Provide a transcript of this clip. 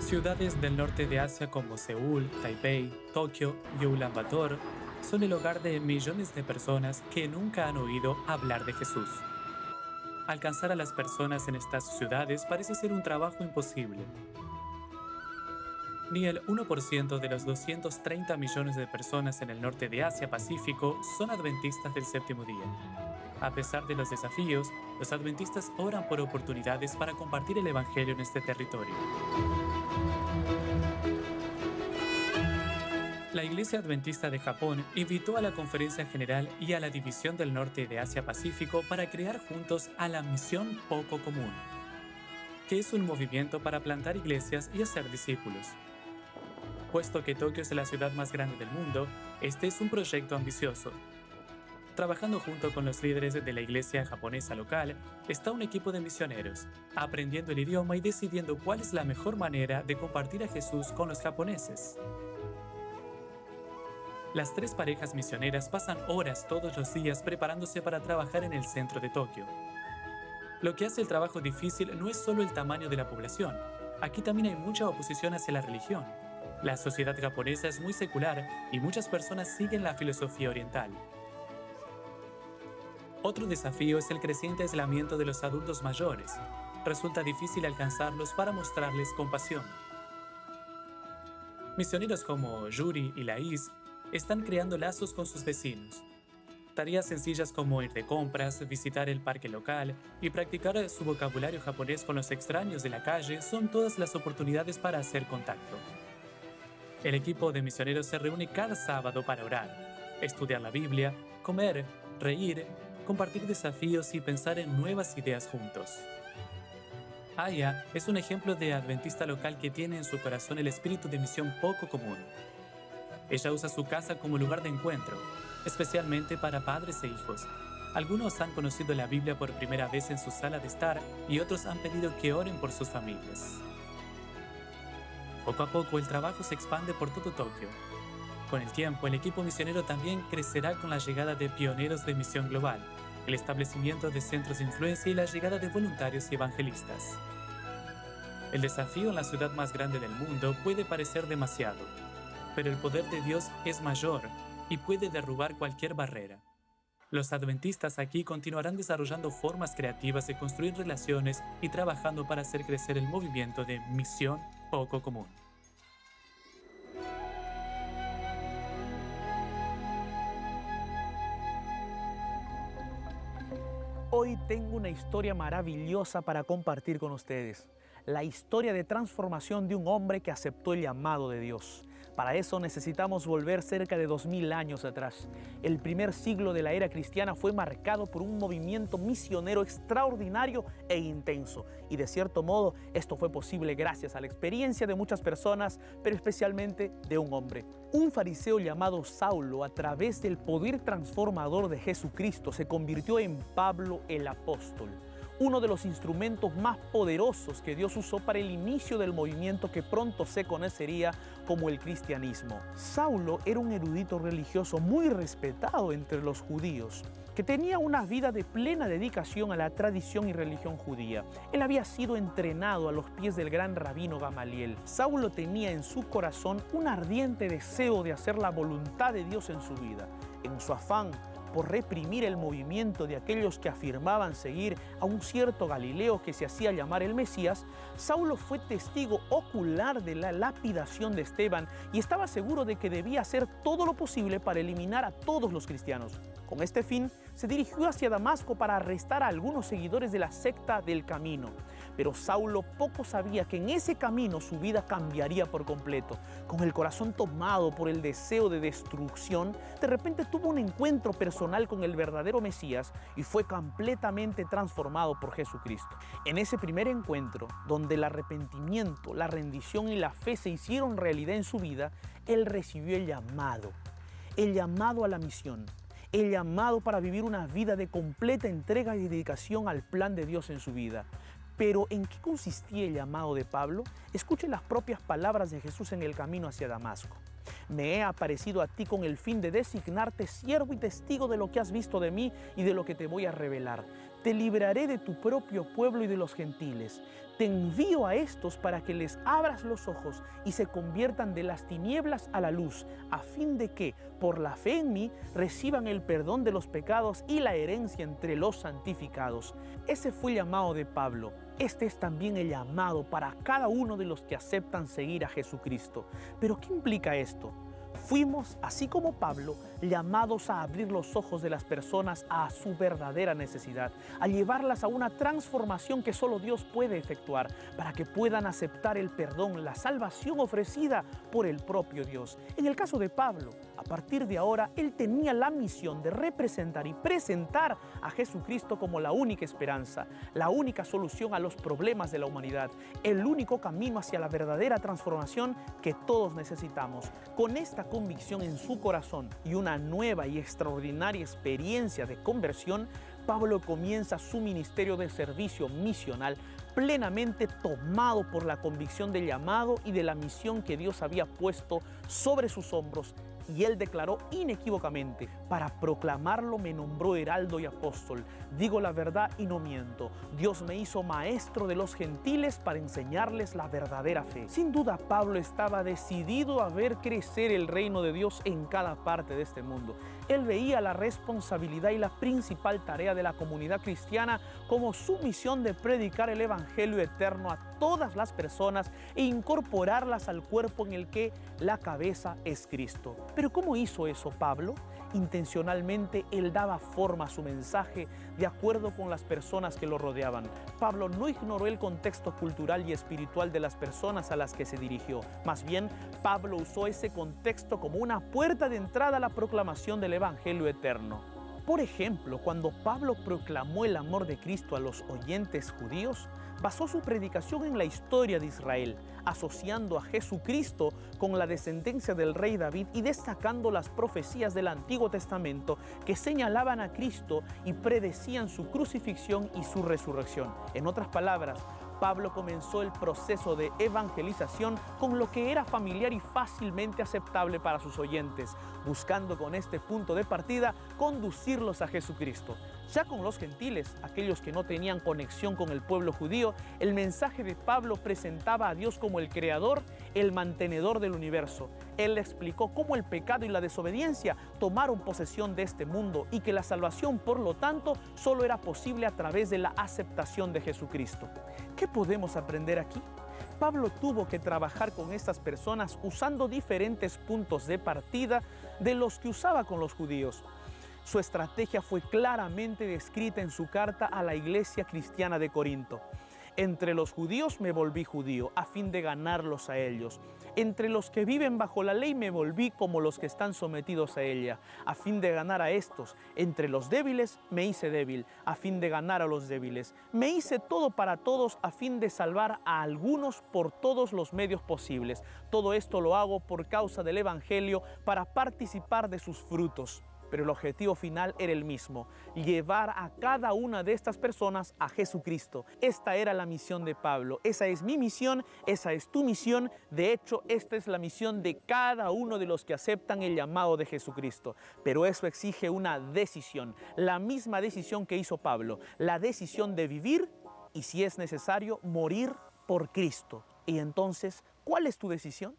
Ciudades del norte de Asia como Seúl, Taipei, Tokio y Ulaanbaatar son el hogar de millones de personas que nunca han oído hablar de Jesús. Alcanzar a las personas en estas ciudades parece ser un trabajo imposible. Ni el 1% de los 230 millones de personas en el norte de Asia-Pacífico son adventistas del séptimo día. A pesar de los desafíos, los adventistas oran por oportunidades para compartir el evangelio en este territorio. La Iglesia Adventista de Japón invitó a la Conferencia General y a la División del Norte de Asia-Pacífico para crear juntos a la Misión Poco Común, que es un movimiento para plantar iglesias y hacer discípulos. Puesto que Tokio es la ciudad más grande del mundo, este es un proyecto ambicioso. Trabajando junto con los líderes de la iglesia japonesa local, está un equipo de misioneros, aprendiendo el idioma y decidiendo cuál es la mejor manera de compartir a Jesús con los japoneses. Las tres parejas misioneras pasan horas todos los días preparándose para trabajar en el centro de Tokio. Lo que hace el trabajo difícil no es solo el tamaño de la población, aquí también hay mucha oposición hacia la religión. La sociedad japonesa es muy secular y muchas personas siguen la filosofía oriental. Otro desafío es el creciente aislamiento de los adultos mayores. Resulta difícil alcanzarlos para mostrarles compasión. Misioneros como Yuri y Lais están creando lazos con sus vecinos. Tareas sencillas como ir de compras, visitar el parque local y practicar su vocabulario japonés con los extraños de la calle son todas las oportunidades para hacer contacto. El equipo de misioneros se reúne cada sábado para orar, estudiar la Biblia, comer, reír, compartir desafíos y pensar en nuevas ideas juntos. Aya es un ejemplo de adventista local que tiene en su corazón el espíritu de misión poco común. Ella usa su casa como lugar de encuentro, especialmente para padres e hijos. Algunos han conocido la Biblia por primera vez en su sala de estar y otros han pedido que oren por sus familias. Poco a poco el trabajo se expande por todo Tokio. Con el tiempo, el equipo misionero también crecerá con la llegada de pioneros de misión global, el establecimiento de centros de influencia y la llegada de voluntarios y evangelistas. El desafío en la ciudad más grande del mundo puede parecer demasiado, pero el poder de Dios es mayor y puede derrubar cualquier barrera. Los adventistas aquí continuarán desarrollando formas creativas de construir relaciones y trabajando para hacer crecer el movimiento de misión poco común. Hoy tengo una historia maravillosa para compartir con ustedes. La historia de transformación de un hombre que aceptó el llamado de Dios. Para eso necesitamos volver cerca de 2000 años atrás. El primer siglo de la era cristiana fue marcado por un movimiento misionero extraordinario e intenso. Y de cierto modo, esto fue posible gracias a la experiencia de muchas personas, pero especialmente de un hombre. Un fariseo llamado Saulo, a través del poder transformador de Jesucristo, se convirtió en Pablo el apóstol, uno de los instrumentos más poderosos que Dios usó para el inicio del movimiento que pronto se conocería como el cristianismo. Saulo era un erudito religioso muy respetado entre los judíos, que tenía una vida de plena dedicación a la tradición y religión judía. Él había sido entrenado a los pies del gran rabino Gamaliel. Saulo tenía en su corazón un ardiente deseo de hacer la voluntad de Dios en su vida. En su afán por reprimir el movimiento de aquellos que afirmaban seguir a un cierto Galileo que se hacía llamar el Mesías, Saulo fue testigo ocular de la lapidación de Esteban y estaba seguro de que debía hacer todo lo posible para eliminar a todos los cristianos. Con este fin, se dirigió hacia Damasco para arrestar a algunos seguidores de la secta del Camino. Pero Saulo poco sabía que en ese camino su vida cambiaría por completo. Con el corazón tomado por el deseo de destrucción, de repente tuvo un encuentro personal con el verdadero Mesías y fue completamente transformado por Jesucristo. En ese primer encuentro, donde el arrepentimiento, la rendición y la fe se hicieron realidad en su vida, él recibió el llamado a la misión. El llamado para vivir una vida de completa entrega y dedicación al plan de Dios en su vida. Pero ¿en qué consistía el llamado de Pablo? Escuchen las propias palabras de Jesús en el camino hacia Damasco. Me he aparecido a ti con el fin de designarte siervo y testigo de lo que has visto de mí y de lo que te voy a revelar. te libraré de tu propio pueblo y de los gentiles. Te envío a estos para que les abras los ojos y se conviertan de las tinieblas a la luz, a fin de que, por la fe en mí, reciban el perdón de los pecados y la herencia entre los santificados. Ese fue el llamado de Pablo. Este es también el llamado para cada uno de los que aceptan seguir a Jesucristo. ¿Pero qué implica esto? Fuimos, así como Pablo, llamados a abrir los ojos de las personas a su verdadera necesidad, a llevarlas a una transformación que solo Dios puede efectuar para que puedan aceptar el perdón, la salvación ofrecida por el propio Dios. En el caso de Pablo, a partir de ahora, él tenía la misión de representar y presentar a Jesucristo como la única esperanza, la única solución a los problemas de la humanidad, el único camino hacia la verdadera transformación que todos necesitamos. Con esta convicción en su corazón y una nueva y extraordinaria experiencia de conversión, Pablo comienza su ministerio de servicio misional plenamente tomado por la convicción del llamado y de la misión que Dios había puesto sobre sus hombros. Y él declaró inequívocamente: para proclamarlo me nombró heraldo y apóstol. Digo la verdad y no miento. Dios me hizo maestro de los gentiles para enseñarles la verdadera fe. Sin duda, Pablo estaba decidido a ver crecer el reino de Dios en cada parte de este mundo. Él veía la responsabilidad y la principal tarea de la comunidad cristiana como su misión de predicar el evangelio eterno a todas las personas e incorporarlas al cuerpo en el que la cabeza es Cristo. Pero ¿cómo hizo eso Pablo? Intencionalmente él daba forma a su mensaje de acuerdo con las personas que lo rodeaban. Pablo no ignoró el contexto cultural y espiritual de las personas a las que se dirigió. Más bien, Pablo usó ese contexto como una puerta de entrada a la proclamación del evangelio eterno. Por ejemplo, cuando Pablo proclamó el amor de Cristo a los oyentes judíos, basó su predicación en la historia de Israel, asociando a Jesucristo con la descendencia del rey David y destacando las profecías del Antiguo Testamento que señalaban a Cristo y predecían su crucifixión y su resurrección. En otras palabras, Pablo comenzó el proceso de evangelización con lo que era familiar y fácilmente aceptable para sus oyentes, buscando con este punto de partida conducirlos a Jesucristo. Ya con los gentiles, aquellos que no tenían conexión con el pueblo judío, el mensaje de Pablo presentaba a Dios como el creador, el mantenedor del universo. Él explicó cómo el pecado y la desobediencia tomaron posesión de este mundo y que la salvación, por lo tanto, solo era posible a través de la aceptación de Jesucristo. ¿Qué podemos aprender aquí? Pablo tuvo que trabajar con estas personas usando diferentes puntos de partida de los que usaba con los judíos. Su estrategia fue claramente descrita en su carta a la iglesia cristiana de Corinto. Entre los judíos me volví judío, a fin de ganarlos a ellos. Entre los que viven bajo la ley me volví como los que están sometidos a ella, a fin de ganar a estos. Entre los débiles me hice débil, a fin de ganar a los débiles. Me hice todo para todos, a fin de salvar a algunos por todos los medios posibles. Todo esto lo hago por causa del evangelio, para participar de sus frutos. Pero el objetivo final era el mismo: llevar a cada una de estas personas a Jesucristo. Esta era la misión de Pablo. Esa es mi misión, esa es tu misión. De hecho, esta es la misión de cada uno de los que aceptan el llamado de Jesucristo. Pero eso exige una decisión, la misma decisión que hizo Pablo, la decisión de vivir y, si es necesario, morir por Cristo. Y entonces, ¿cuál es tu decisión?